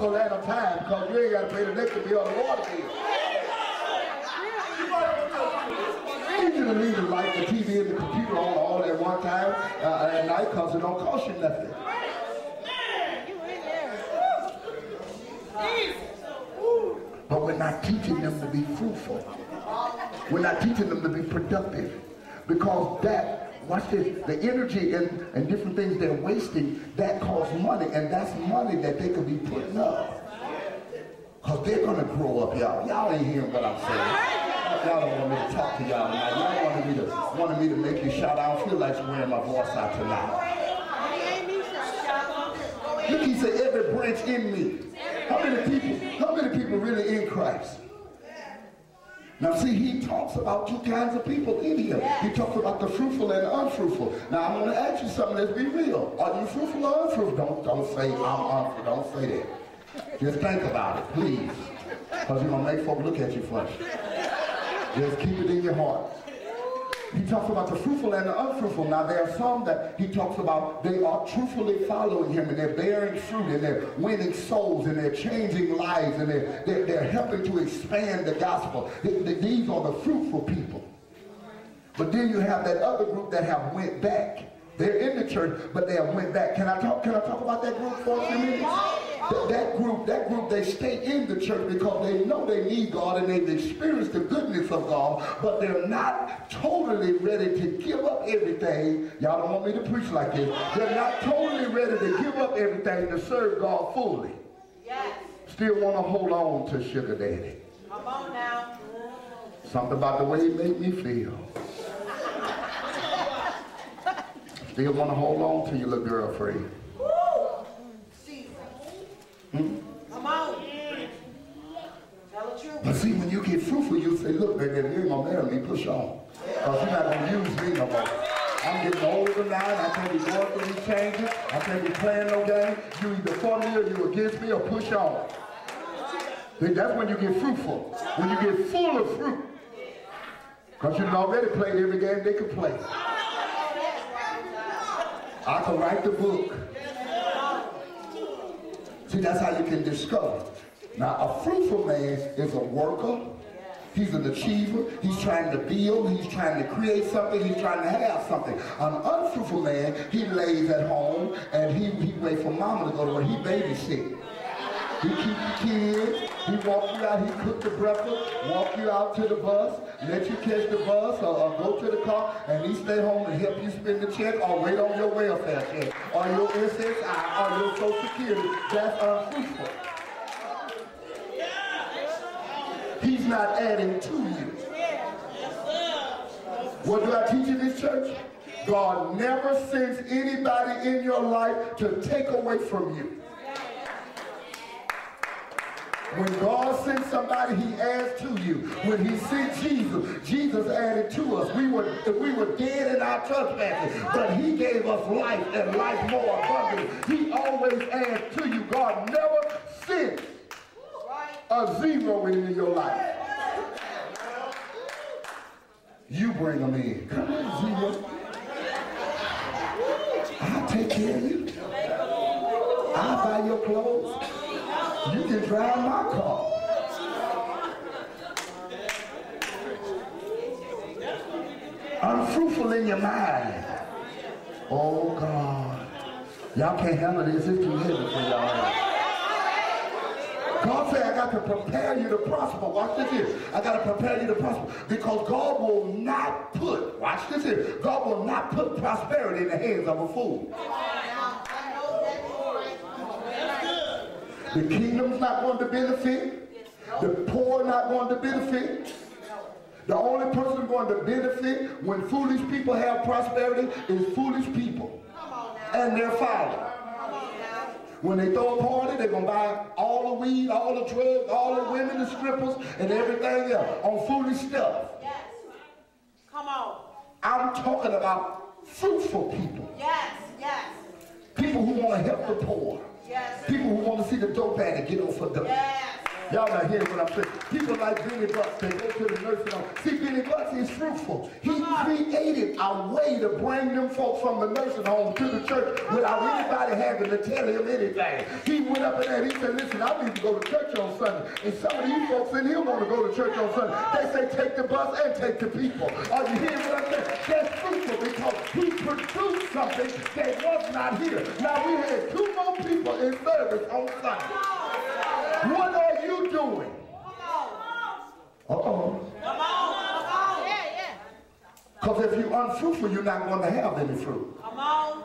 buckle and a tie because you ain't got to pay the electric bill or the water bill. Easy to leave the light, the TV, and the computer on all at one time at night because it don't cost you nothing. But we're not teaching them to be fruitful. We're not teaching them to be productive. Because that, watch this, the energy and different things they're wasting, that costs money. And that's money that they could be putting up. Because they're going to grow up, y'all. Y'all ain't hearing what I'm saying. Y'all don't want me to talk to y'all tonight. Y'all wanted me to make you shout. I don't feel like wearing my voice out tonight. Look, he said, every branch in me. How many people really in Christ? Now see, he talks about two kinds of people in here. He talks about the fruitful and the unfruitful. Now I'm going to ask you something, let's be real. Are you fruitful or unfruitful? Don't say I'm unfruitful. Don't say that. Just think about it, please. Because you're going to make folks look at you funny. Just keep it in your heart. He talks about the fruitful and the unfruitful. Now there are some that he talks about, they are truthfully following him and they're bearing fruit and they're winning souls and they're changing lives and they're helping to expand the gospel. These are the fruitful people. But then you have that other group that have went back. They're in the church, but they have went back. Can I talk about that group for a few minutes? That group, they stay in the church because they know they need God and they've experienced the goodness of God, but they're not totally ready to give up everything. Y'all don't want me to preach like this. They're not totally ready to give up everything to serve God fully. Yes. Still want to hold on to Sugar Daddy. Come on now. Something about the way he made me feel. Still want to hold on to your little girlfriend. Come on. Tell the truth. But see, when you get fruitful, you say, look, baby, if you ain't going to marry me, push on. Because you're not going to use me no more. I'm getting older now, and I can't be going through these changes. I can't be playing no game. You either for me or you against me or push on. See, that's when you get fruitful. When you get full of fruit. Because you've already played every game they could play. I can write the book. See, that's how you can discover. Now, a fruitful man is a worker. He's an achiever. He's trying to build. He's trying to create something. He's trying to have something. An unfruitful man, he lays at home and he waits for mama to go to work. He babysit. He keeps the kids. He walks you out. He cooks the breakfast, walk you out to the bus, let you catch the bus or go to the car, and he stay home and help you spend the check or wait on your welfare check or your SSI or your Social Security. That's unfruitful. He's not adding to you. What do I teach in this church? God never sends anybody in your life to take away from you. When God sends somebody, he adds to you. When he sent Jesus, Jesus added to us. We were dead in our trespasses, but he gave us life and life more abundantly. He always adds to you. God never sent a zero into your life. You bring them in. Come on, zero. I'll take care of you. I'll buy your clothes. You can drive my car. Unfruitful in your mind. Oh God. Y'all can't handle this. It's too heavy for y'all. God said, I got to prepare you to prosper. Watch this here. I got to prepare you to prosper. Because God will not put, watch this here, God will not put prosperity in the hands of a fool. The kingdom's not going to benefit. The poor not going to benefit. The only person going to benefit when foolish people have prosperity is foolish people and their father. When they throw a party, they're going to buy all the weed, all the drugs, all the women, the strippers, and everything else on foolish stuff. Yes. Come on. I'm talking about fruitful people. Yes, yes. People who want to help the poor. Yes. People who want to see the dope addict get off of them. Yes. Y'all not hearing what I'm saying. People like Benny Bucks, they go to the nursing home. See, Benny Bucks is fruitful. He created a way to bring them folks from the nursing home to the church without anybody having to tell him anything. He went up in there and he said, listen, I need to go to church on Sunday. And some of these folks in here want to go to church on Sunday. They say take the bus and take the people. Are you hearing what I'm saying? That's fruitful because he produced something that was not here. Now we had 2 more people in service on Sunday. What are you doing? Uh-oh. Because if you're unfruitful, you're not going to have any fruit. Come on.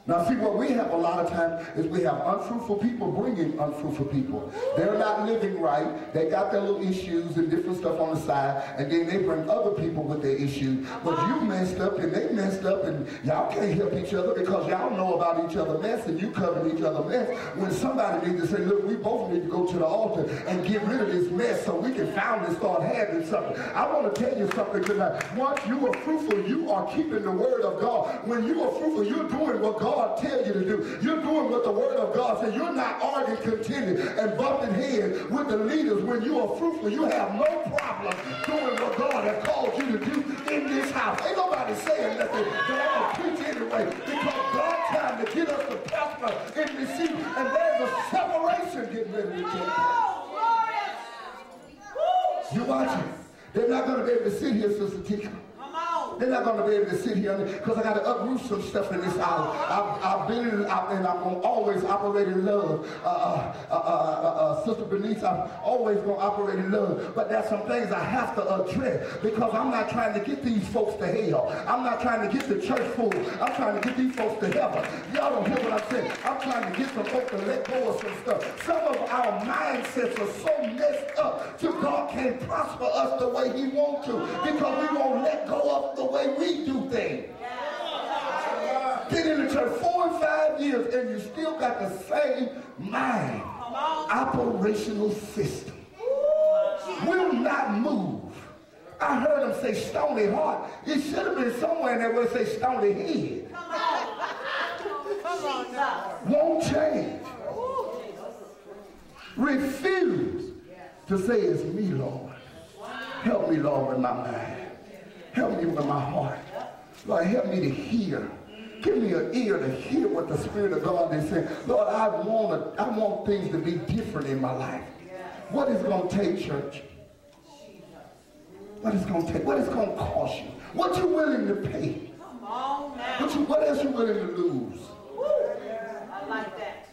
Now see, what we have a lot of times is we have unfruitful people bringing unfruitful people. They're not living right. They got their little issues and different stuff on the side, and then they bring other people with their issues. But you messed up and they messed up, and y'all can't help each other because y'all know about each other's mess and you cover each other's mess. When somebody needs to say, look, we both need to go to the altar and get rid of this mess so we can finally start having something. I want to tell you something tonight. Once you are fruitful, you are keeping the word of God. When you are fruitful, you're doing what God tells you to do. You're doing what the word of God says. You're not arguing, contending, and bumping heads with the leaders. When you are fruitful, you have no problem doing what God has called you to do in this house. Ain't nobody saying nothing, but I'm going to preach anyway because God's trying to get us to prosper in this season, and there's a separation getting ready to take place. You watching? They're not going to be able to sit here, Sister Tika. They're not going to be able to sit here because I got to uproot some stuff in this house. I've been in, and I'm going to always operate in love. Sister Bernice, I'm always going to operate in love. But there's some things I have to address because I'm not trying to get these folks to hell. I'm not trying to get the church full. I'm trying to get these folks to heaven. Y'all don't hear what I'm saying. I'm trying to get some folks to let go of some stuff. Some of our mindsets are so messed up till God can't prosper us the way he wants to because we won't let go of the way we do things. Been in the church 4 and 5 years and you still got the same mind. Operational system. Will not move. I heard them say stony heart. It should have been somewhere in there where it say stony head. Won't change. Refuse to say it's me, Lord. Help me, Lord, with my mind. Help me with my heart. Lord, help me to hear. Give me an ear to hear what the Spirit of God is saying. Lord, I want things to be different in my life. What is it going to take, church? What is it going to take? What is it going to cost you? What you willing to pay? Come on now. What else you willing to lose? Woo. I like that.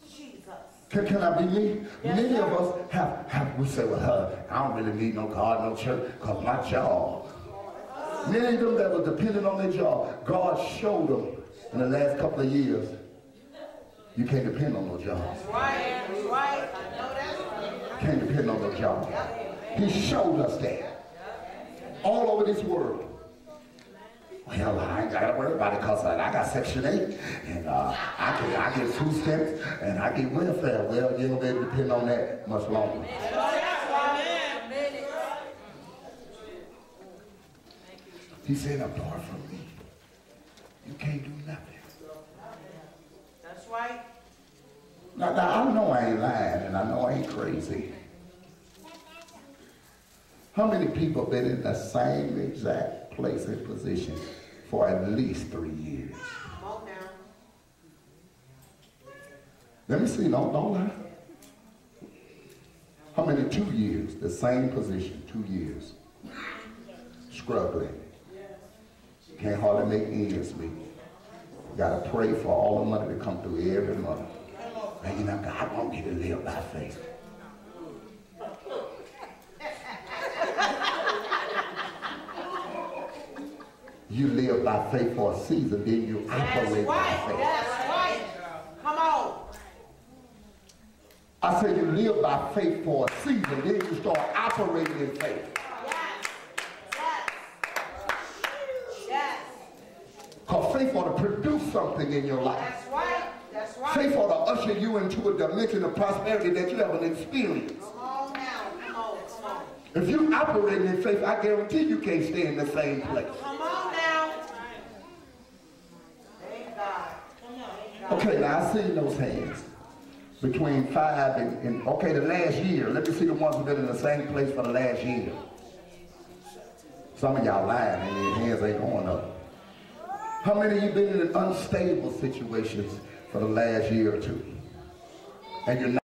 Jesus. Can I be me? Yes, many of us have, we say, well, I don't really need no God, no church, because my job. Many of them that were dependent on their job, God showed them in the last couple of years, you can't depend on no job. That's right, that's right. I know that. Can't depend on no job. He showed us that. All over this world. Well, I ain't got to worry about it because I got Section 8, and I get food stamps, and I get welfare. Well, you don't be able to depend on that much longer. He said, apart from me, you can't do nothing. That's right. Now, I know I ain't lying, and I know I ain't crazy. How many people been in the same exact place and position for at least 3 years? Come on now. Let me see, don't lie. How many 2 years? The same position, 2 years. Struggling. Can't hardly make ends meet. Got to pray for all the money to come through every month. And you know, God wants me to live by faith. You live by faith for a season, then you operate by faith. That's right. Come on. I say you live by faith for a season, then you start operating in faith. Because faith ought to produce something in your life. That's right. That's right. Faith ought to usher you into a dimension of prosperity that you haven't experienced. Come on now. Come on. Come on. If you operate in faith, I guarantee you can't stay in the same place. Come on now. Thank God. Okay, now I see those hands. between 5 and okay, the last year. Let me see the ones who've been in the same place for the last year. Some of y'all lying and your hands ain't going up. How many of you been in unstable situations for the last year or two? And you're